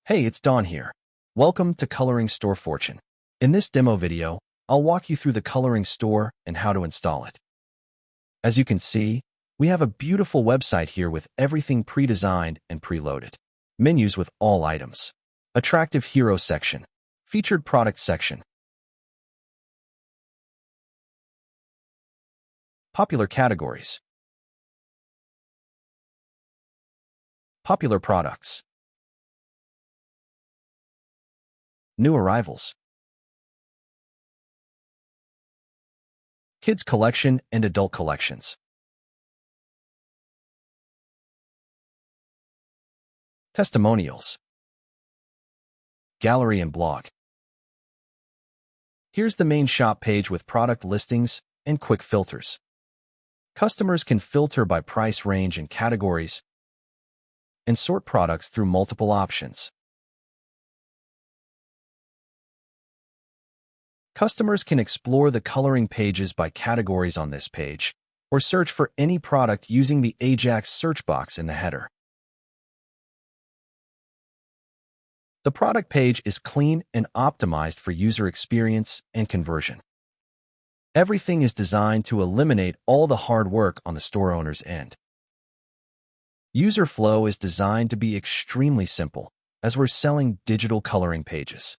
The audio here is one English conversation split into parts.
Hey, it's Don here. Welcome to Coloring Store Fortune. In this demo video, I'll walk you through the coloring store and how to install it. As you can see, we have a beautiful website here with everything pre-designed and preloaded. Menus with all items. Attractive hero section. Featured product section. Popular categories. Popular products. New arrivals. Kids collection and adult collections. Testimonials. Gallery and blog. Here's the main shop page with product listings and quick filters. Customers can filter by price range and categories and sort products through multiple options. Customers can explore the coloring pages by categories on this page, or search for any product using the Ajax search box in the header. The product page is clean and optimized for user experience and conversion. Everything is designed to eliminate all the hard work on the store owner's end. User flow is designed to be extremely simple, as we're selling digital coloring pages.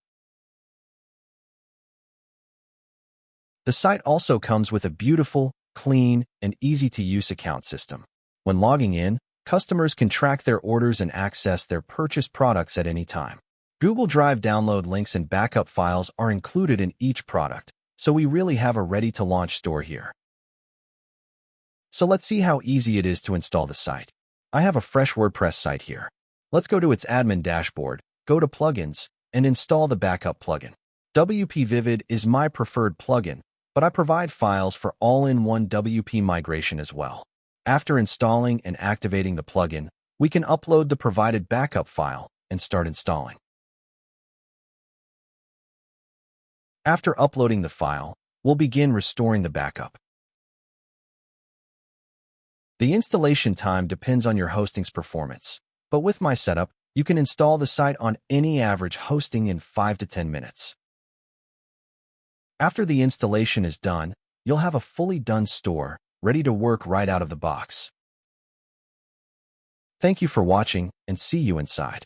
The site also comes with a beautiful, clean, and easy-to-use account system. When logging in, customers can track their orders and access their purchased products at any time. Google Drive download links and backup files are included in each product, so we really have a ready-to-launch store here. So let's see how easy it is to install the site. I have a fresh WordPress site here. Let's go to its admin dashboard, go to Plugins, and install the backup plugin. WP Vivid is my preferred plugin, but I provide files for all-in-one WP migration as well. After installing and activating the plugin, we can upload the provided backup file and start installing. After uploading the file, we'll begin restoring the backup. The installation time depends on your hosting's performance, but with my setup, you can install the site on any average hosting in 5 to 10 minutes. After the installation is done, you'll have a fully done store, ready to work right out of the box. Thank you for watching, and see you inside.